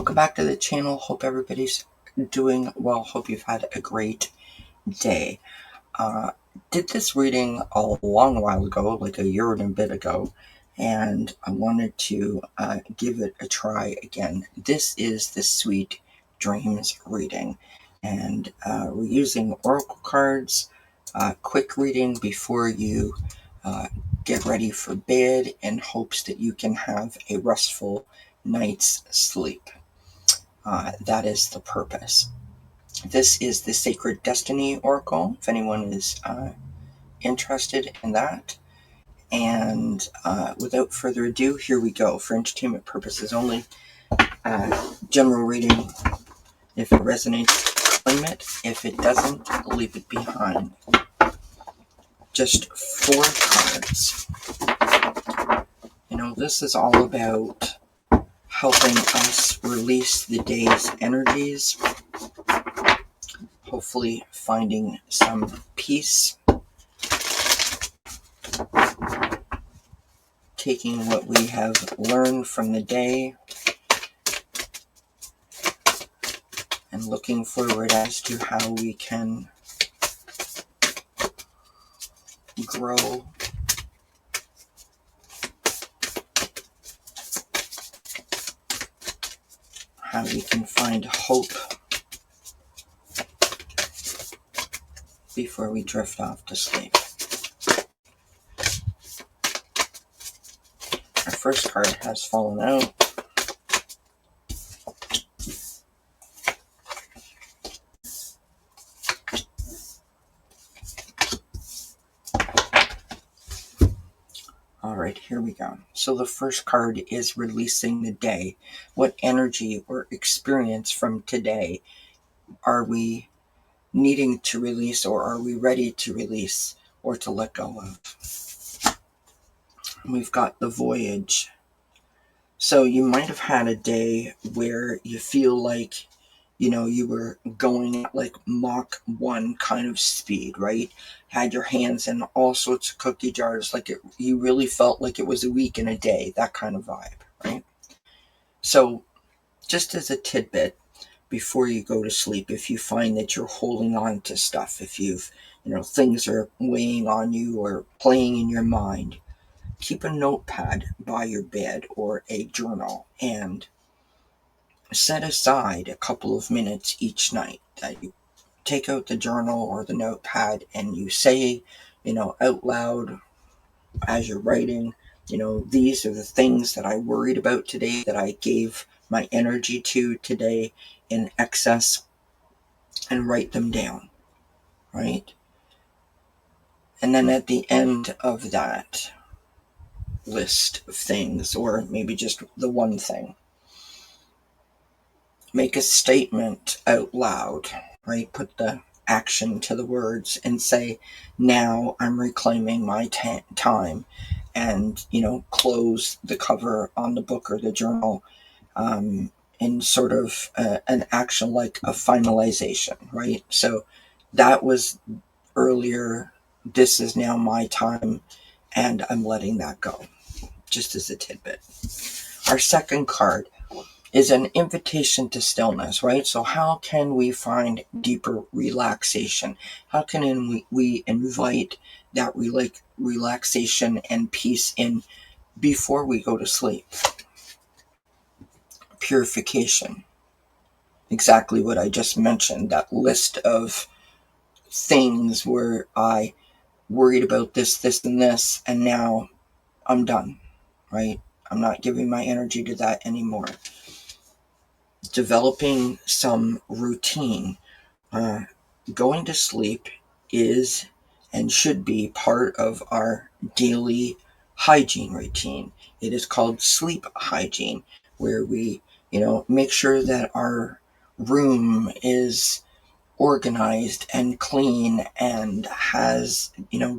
welcome back to the channel. Hope everybody's doing well. Hope you've had a great day. Did this reading a long while ago, like a year and a bit ago, and I wanted to give it a try again. This is the Sweet Dreams reading, and we're using oracle cards. Quick reading before you get ready for bed in hopes that you can have a restful night's sleep. That is the purpose. This is the Sacred Destiny Oracle, if anyone is interested in that. And without further ado, here we go. For entertainment purposes only. General reading. If it resonates, claim it. If it doesn't, leave it behind. Just 4 cards. This is all about helping us release the day's energies, hopefully finding some peace, taking what we have learned from the day and looking forward as to how we can grow how we can find hope before we drift off to sleep. Our first card has fallen out. All right, here we go. So the first card is releasing the day. What energy or experience from today are we needing to release, or are we ready to release or to let go of? We've got the Voyage. So you might have had a day where you feel like, you were going at like Mach 1 kind of speed, right? Had your hands in all sorts of cookie jars, like you really felt like it was a week and a day, that kind of vibe, right? So just as a tidbit, before you go to sleep, if you find that you're holding on to stuff, if things are weighing on you or playing in your mind, keep a notepad by your bed or a journal and set aside a couple of minutes each night that you take out the journal or the notepad and you say, out loud as you're writing, these are the things that I worried about today, that I gave my energy to today in excess, and write them down, right? And then at the end of that list of things, or maybe just the one thing, make a statement out loud, right? Put the action to the words and say, now I'm reclaiming my time, and, close the cover on the book or the journal in sort of an action like a finalization, right? So that was earlier, this is now my time, and I'm letting that go, just as a tidbit. Our second card is an invitation to stillness, right? So how can we find deeper relaxation? How can we invite that relaxation and peace in before we go to sleep? Purification. Exactly what I just mentioned, that list of things where I worried about this, this, and this, and now I'm done, right? I'm not giving my energy to that anymore. Developing some routine. Going to sleep is and should be part of our daily hygiene routine. It is called sleep hygiene, where we, make sure that our room is organized and clean and has,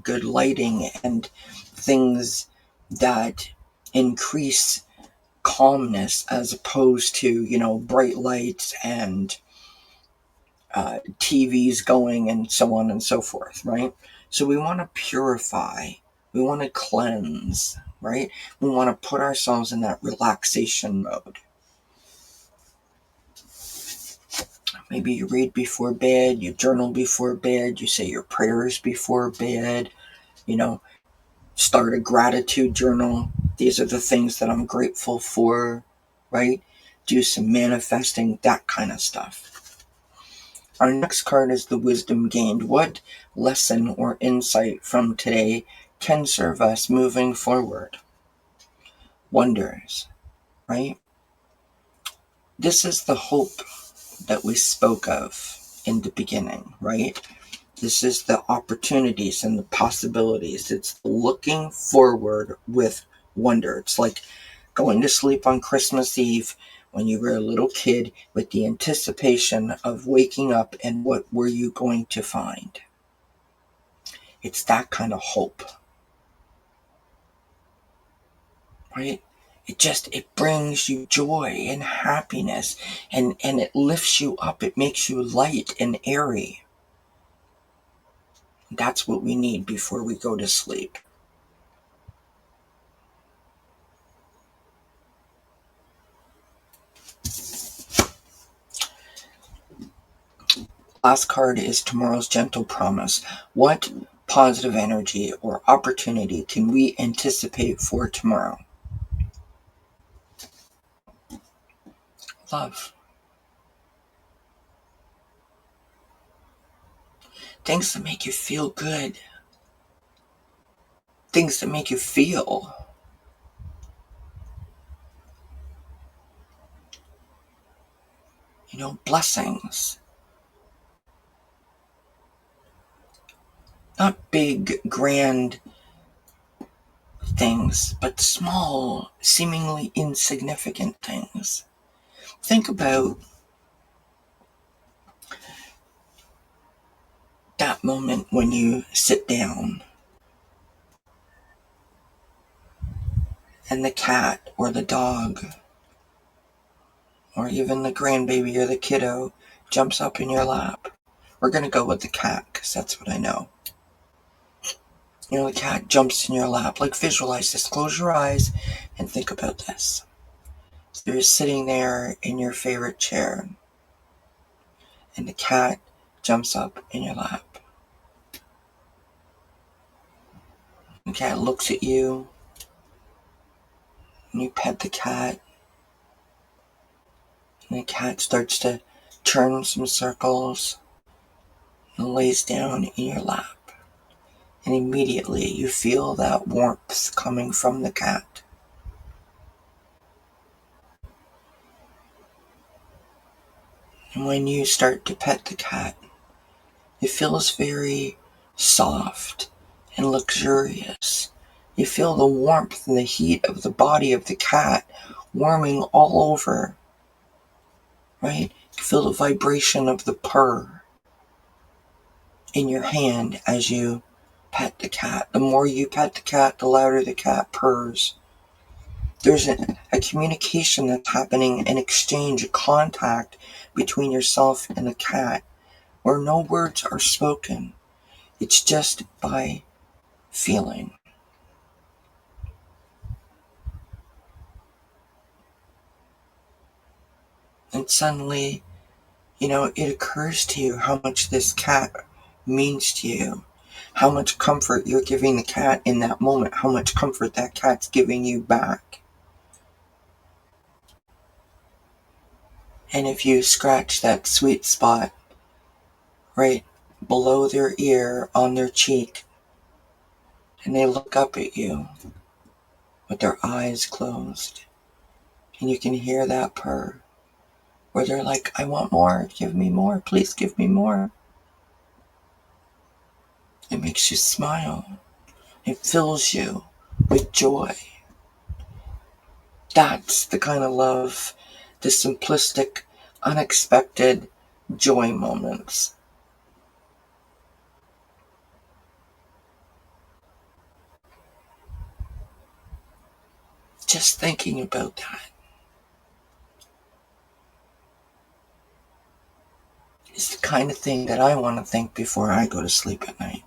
good lighting and things that increase calmness, as opposed to, bright lights and TVs going and so on and so forth, right? So we want to purify, we want to cleanse, right? We want to put ourselves in that relaxation mode. Maybe you read before bed, you journal before bed, you say your prayers before bed, start a gratitude journal. These are the things that I'm grateful for, right? Do some manifesting, that kind of stuff. Our next card is the wisdom gained. What lesson or insight from today can serve us moving forward? Wonders, right? This is the hope that we spoke of in the beginning, right? This is the opportunities and the possibilities. It's looking forward with wonder. It's like going to sleep on Christmas Eve when you were a little kid with the anticipation of waking up and what were you going to find. It's that kind of hope, right? It brings you joy and happiness, and it lifts you up. It makes you light and airy. That's what we need before we go to sleep. Last card is tomorrow's gentle promise. What positive energy or opportunity can we anticipate for tomorrow? Love. Things that make you feel good. Things that make you feel. Blessings. Not big, grand things, but small, seemingly insignificant things. Think about that moment when you sit down and the cat or the dog or even the grandbaby or the kiddo jumps up in your lap. We're going to go with the cat because that's what I know. The cat jumps in your lap. Like, visualize this. Close your eyes and think about this. So you're sitting there in your favorite chair and the cat jumps up in your lap. The cat looks at you and you pet the cat. And the cat starts to turn some circles and lays down in your lap. And immediately you feel that warmth coming from the cat. And when you start to pet the cat, it feels very soft and luxurious. You feel the warmth and the heat of the body of the cat warming all over, right? You feel the vibration of the purr in your hand as you pet the cat. The more you pet the cat, the louder the cat purrs. There's a communication that's happening, an exchange, a contact between yourself and the cat where no words are spoken. It's just by feeling. And suddenly, it occurs to you how much this cat means to you, how much comfort you're giving the cat in that moment, how much comfort that cat's giving you back. And if you scratch that sweet spot right below their ear on their cheek, and they look up at you with their eyes closed, and you can hear that purr, where they're like, I want more, give me more, please give me more. It makes you smile. It fills you with joy. That's the kind of love, the simplistic, unexpected joy moments. Just thinking about that is the kind of thing that I want to think before I go to sleep at night.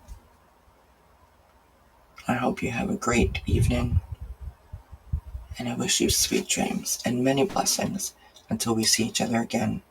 I hope you have a great evening, and I wish you sweet dreams and many blessings until we see each other again.